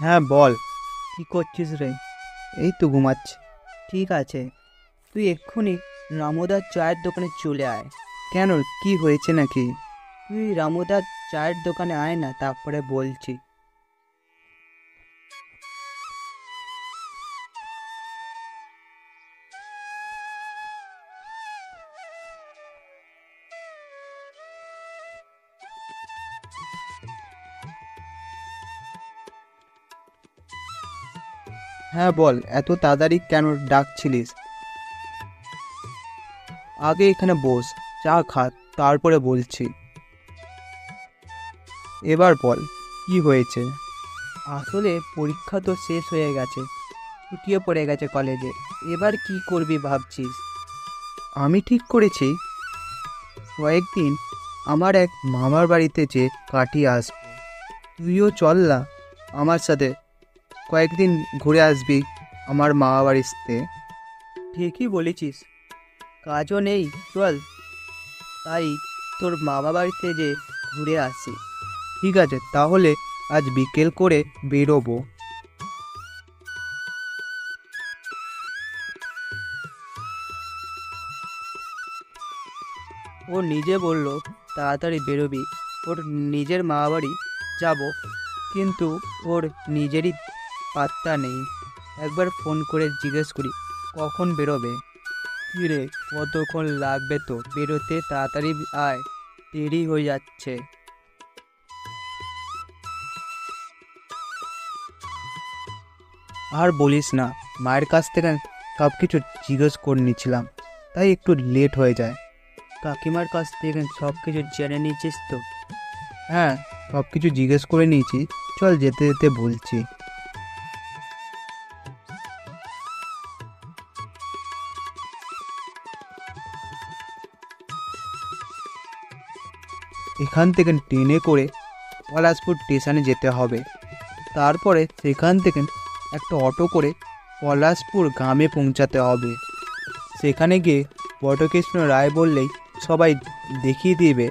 হ্যাঁ বল। কি করছিস রে? এই তো ঘুমাচ্ছি। ঠিক আছে, তুই এক্ষুনি রামুদার চায়ের দোকানে চলে আয়। কেন, কি হয়েছে নাকি? তুই রামুদার চায়ের দোকানে আয় না, তারপরে বলছি। হ্যাঁ বল, এত তাড়াতাড়ি কেন ডাকছিলিস? আগে এখানে বস, চা খা, তারপরে বলছি। এবার বল, কি হয়েছে? আসলে পরীক্ষা তো শেষ হয়ে গেছে, ছুটিও পড়ে গেছে কলেজে। এবার কি করবি ভাবছিস? আমি ঠিক করেছি, কয়েকদিন আমার এক মামার বাড়িতে যে কাটিয়ে আসবো। তুইও চল না আমার সাথে, কয়েকদিন ঘুরে আসবি আমার মামা বাড়িতে। ঠিকই বলেছিস, কাজও নেই, চল তাই তোর মামা বাড়িতে যে ঘুরে আসি। ঠিক আছে, তাহলে আজ বিকেল করে বেরোবো। ও নিজে বলল তাড়াতাড়ি বেরোবি, ওর নিজের মামা বাড়ি যাব, কিন্তু ওর নিজেরই পাত্তা নেই। একবার ফোন করে জিজ্ঞেস করি কখন বেরোবে। কী রে, কতক্ষণ লাগবে তো বেরোতে? তাড়াতাড়ি আয়, দেরি হয়ে যাচ্ছে। আর বলিস না, মায়ের কাছ থেকে সব কিছু জিজ্ঞেস করে নিচ্ছিলাম, তাই একটু লেট হয়ে যায়। কাকিমার কাছ থেকে সব কিছু জেনে নিয়েছিস তো? হ্যাঁ, সব কিছু জিজ্ঞেস করে নিয়েছি, চল যেতে যেতে বলছি। এখান থেকে ট্রেনে করে পলাশপুর স্টেশনে যেতে হবে, তারপরে সেখান থেকে একটা অটো করে পলাশপুর গ্রামে পৌঁছাতে হবে। সেখানে গিয়ে বটকৃষ্ণ রায় বললেই সবাই দেখিয়ে দিবে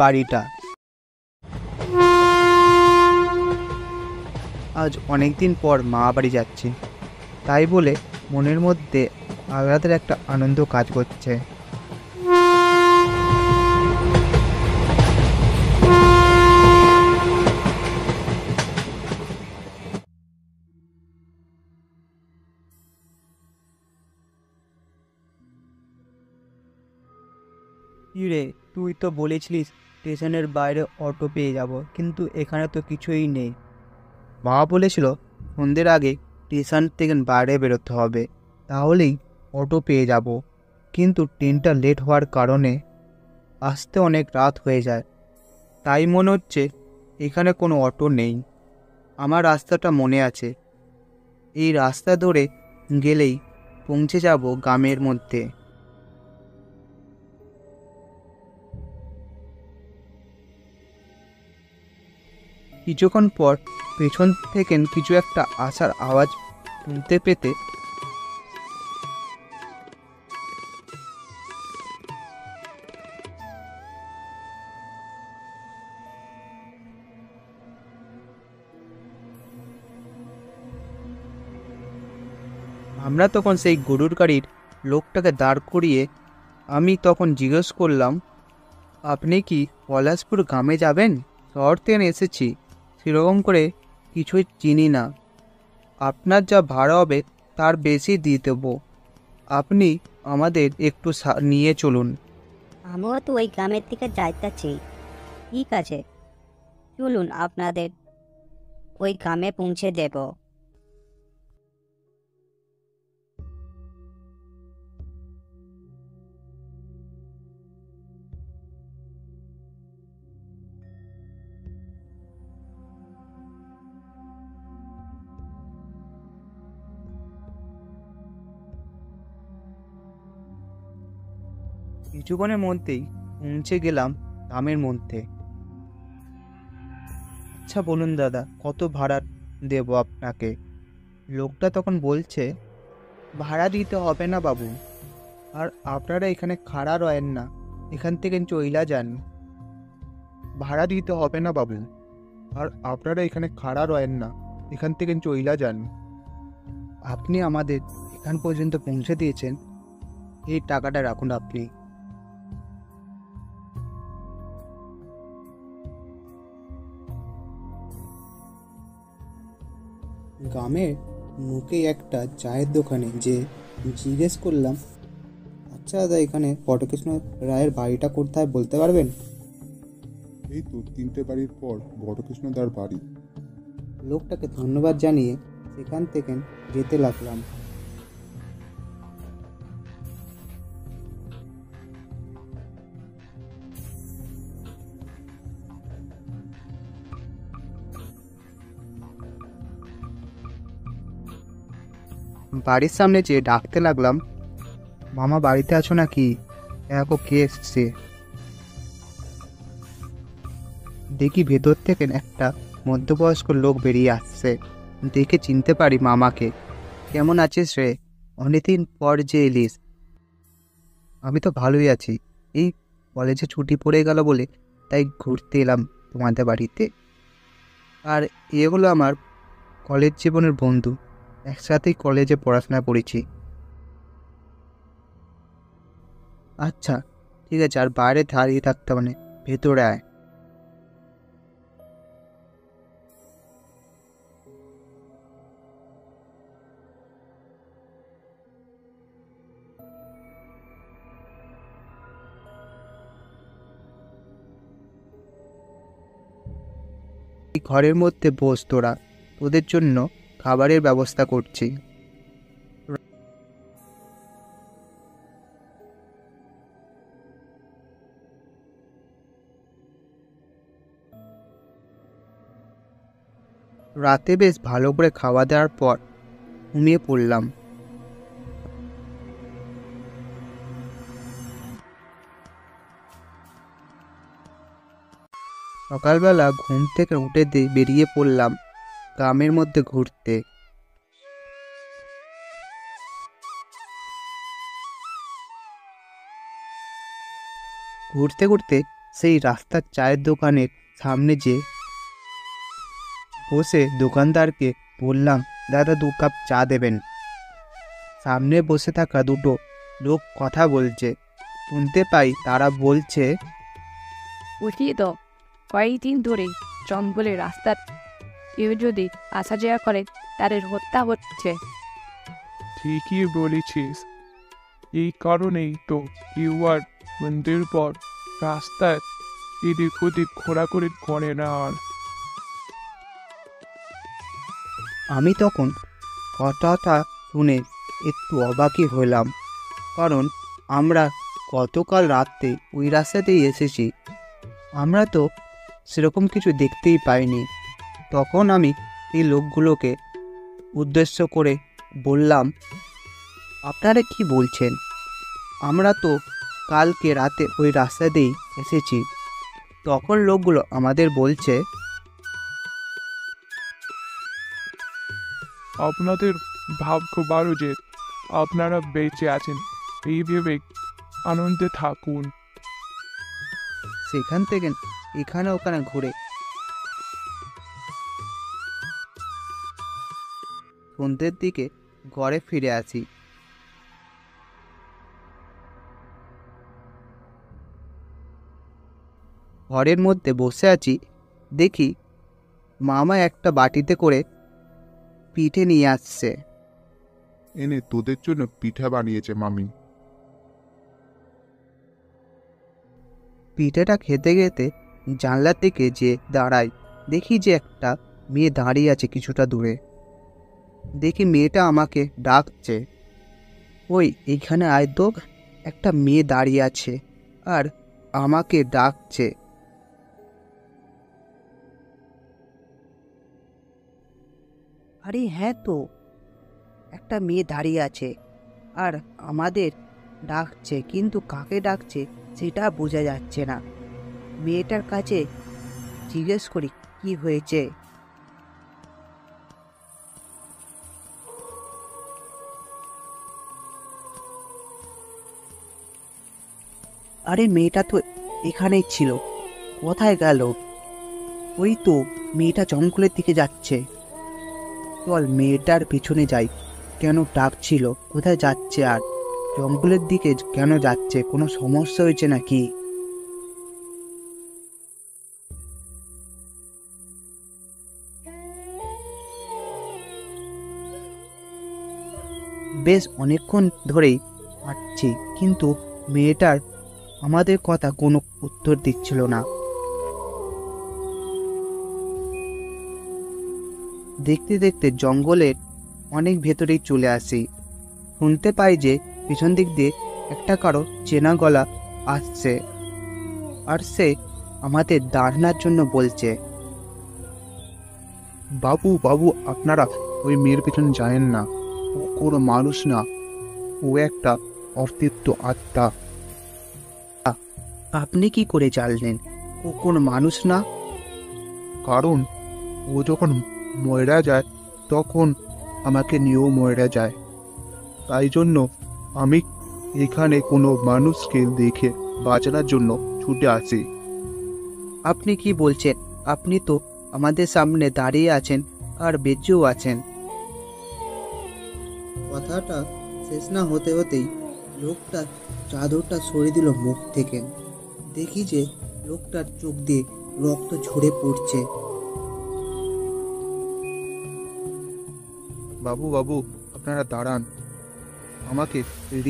বাড়িটা। আজ অনেক দিন পর মা বাড়ি যাচ্ছি, তাই বলে মনের মধ্যে আলাদা একটা আনন্দ কাজ করছে। কী রে, তুই তো বলেছিলিস স্টেশনের বাইরে অটো পেয়ে যাব, কিন্তু এখানে তো কিছুই নেই। মা বলেছিল সন্ধ্যের আগে স্টেশন থেকে বাইরে বেরোতে হবে, তাহলেই অটো পেয়ে যাব, কিন্তু ট্রেনটা লেট হওয়ার কারণে আসতে অনেক রাত হয়ে যায়। তাই মনে হচ্ছে এখানে কোনো অটো নেই। আমার রাস্তাটা মনে আছে, এই রাস্তা ধরে গেলেই পৌঁছে যাব গ্রামের মধ্যে। কিছুক্ষণ পর পেছন থেকে কিছু একটা আসার আওয়াজ শুনতে পেতে আমরা তখন সেই গরুর গাড়ির লোকটাকে দাঁড় করিয়ে আমি তখন জিজ্ঞেস করলাম, আপনি কি পলাশপুর গ্রামে যাবেন? শহর থেকে এসেছি, সেরকম করে কিছুই চিনি না, আপনার যা ভাড়া হবে তার বেশি দিয়ে দেবো, আপনি আমাদের একটু নিয়ে চলুন। আমিও তো ওই গ্রামের দিকে যাইতেছি। ঠিক আছে, চলুন আপনাদের ওই গ্রামে পৌঁছে দেব। কিছুক্ষণের মধ্যেই পৌঁছে গেলাম গ্রামের মধ্যে। আচ্ছা বলুন দাদা, কত ভাড়া দেব আপনাকে? লোকটা তখন বলছে, ভাড়া দিতে হবে না বাবু, আর আপনারা এখানে খাড়া রয়েন না, এখান থেকে চইলা যান। ভাড়া দিতে হবে না বাবু, আর আপনারা এখানে খাড়া রয়েন না, এখান থেকে চইলা যান। আপনি আমাদের এখান পর্যন্ত পৌঁছে দিয়েছেন, এই টাকাটা রাখুন আপনি। গ্রামের মুখে একটা চায়ের দোকানে যে জিজ্ঞেস করলাম, আচ্ছা দাদা, এখানে বটকৃষ্ণ রায়ের বাড়িটা কোথায় বলতে পারবেন? এই তো 3টে বাড়ির পর বটকৃষ্ণদার বাড়ি। লোকটাকে ধন্যবাদ জানিয়ে সেখান থেকে যেতে লাগলাম। বাড়ির সামনে যেয়ে ডাকতে লাগলাম, মামা বাড়িতে আছো নাকি? দেখো কে এসছে। দেখি ভেতর থেকে একটা মধ্যবয়স্ক লোক বেরিয়ে আসছে। দেখে চিনতে পারি মামাকে। কেমন আছিস রে? অনেকদিন পর যে এলিস। আমি তো ভালোই আছি, এই কলেজে ছুটি পড়ে গেল বলে তাই ঘুরতে এলাম তোমাদের বাড়িতে। আর এ হলো আমার কলেজ জীবনের বন্ধু, একসাথেই কলেজে পড়াশোনা করেছি। আচ্ছা ঠিক আছে, আর বাইরে দাঁড়িয়ে থাকতে মানে ভেতরে আয়। এই ঘরের মধ্যে বস তোরা, তোদের জন্য খাবারের ব্যবস্থা করছি। রাতে বেশ ভালো করে খাওয়া দাওয়ার পর ঘুমিয়ে পড়লাম। সকালবেলা ঘুম থেকে উঠে বেরিয়ে পড়লাম গ্রামের মধ্যে ঘুরতে। ঘুরতে ঘুরতে সেই রাস্তার চায়ের দোকানের সামনে যে বসে দোকানদারকে বললাম, দাদা 2 কাপ চা দেবেন। সামনে বসে থাকা দুটো লোক কথা বলছে। শুনতে পাই তারা বলছে, উঠিয়ে তো কয়েকদিন ধরে জঙ্গলের রাস্তার কেউ যদি আসা যাওয়া করে তাদের হত্যা হচ্ছে। ঠিকই বলেছিস, এই কারণেই তো কেউ আর মন্দির পর রাস্তায় এদিক ওদিক ঘোরাঘুরি করে না। আর আমি তখন কথাটা শুনে একটু অবাকই হলাম, কারণ আমরা গতকাল রাতে ওই রাস্তাতেই এসেছি। আমরা তো সেরকম কিছু দেখতেই পাইনি। তখন আমি এই লোকগুলোকে উদ্দেশ্য করে বললাম, আপনারা কি বলছেন? আমরা তো কালকে রাতে ওই রাস্তাতেই এসেছি। তখন লোকগুলো আমাদের বলছে, আপনাদের ভাগ্য ভালো যে আপনারা বেঁচে আছেন, এই ভেবে আনন্দে থাকুন। সেখান থেকে এখানে ওখানে ঘুরে সন্ধ্যের দিকে ঘরে ফিরে আসি। ঘরের মধ্যে বসে আছি, দেখি মামা একটা বাটিতে করে পিঠে নিয়ে আসছে। এনে তোদের জন্য পিঠা বানিয়েছে মামি। পিঠেটা খেতে খেতে জানলার দিকে যে দাঁড়াই, দেখি যে একটা মেয়ে দাঁড়িয়ে আছে কিছুটা দূরে। দেখি মেয়েটা আমাকে ডাকছে, ওই এইখানে আয় তো, একটা মেয়ে দাঁড়িয়ে আছে আর আমাকে ডাকছে। আরে হ্যাঁ তো, একটা মেয়ে দাঁড়িয়ে আছে আর আমাদের ডাকছে, কিন্তু কাকে ডাকছে সেটা বোঝা যাচ্ছে না। মেয়েটার কাছে জিজ্ঞেস করি কি হয়েছে। আরে মেয়েটা তো এখানেই ছিল, কোথায় গেল? ওই তো মেয়েটা জঙ্গলের দিকে যাচ্ছে। চল মেয়েটার পিছনে যাই। কেন ডাকছিল? কোথায় যাচ্ছে? আর জঙ্গলের দিকে কেন যাচ্ছে? কোনো সমস্যা হয়েছে নাকি? বেশ অনেকক্ষণ ধরেই হাঁটছি, কিন্তু মেয়েটার আমাদের কথা কোনো উত্তর দিচ্ছিল না। দেখতে দেখতে জঙ্গলের অনেক ভেতরেই চলে আসি। শুনতে পাই যে পিছন দিক দিয়ে একটা কারো চেনা গলা আসছে, আর সে আমাদের দাঁড়ানোর জন্য বলছে। বাবু বাবু, আপনারা ওই মেয়ের পেছনে যায়েন না। ও কোনো মানুষ না, ও একটা অতৃপ্ত আত্মা। আপনি কি করে জানলেন ও কোনো মানুষ না? কারণ ও যখন ময়রা যায় তখন আমাকে নিয়েও ময়রা যায়। তাই জন্য আমি এখানে কোনো মানুষকে দেখে বাঁচানোর জন্য ছুটে আসি। আপনি কি বলছেন? আপনি তো আমাদের সামনে দাঁড়িয়ে আছেন আর বেঁচেও আছেন। কথাটা শেষ না হতে হতেই লোকটা চাদরটা সরিয়ে দিল মুখ থেকে। দেখি যে লোকটার চোখ দিয়ে রক্ত ঝরে পড়ছে। বাবু বাবু, আপনারা দাঁড়ান, আমাকে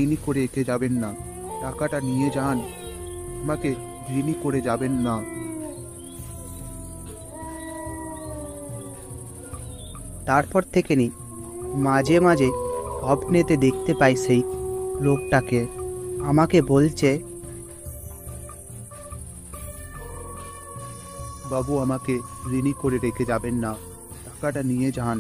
ঋণী করে রেখে যাবেন না। টাকাটা নিয়ে যান, আমাকে ঋণী করে যাবেন না। তারপর থেকে মাঝে মাঝে স্বপ্নেতে দেখতে পাই সেই লোকটাকে। আমাকে বলছে, বাবু আমাকে ঋণী করে রেখে যাবেন না, টাকাটা নিয়ে যান।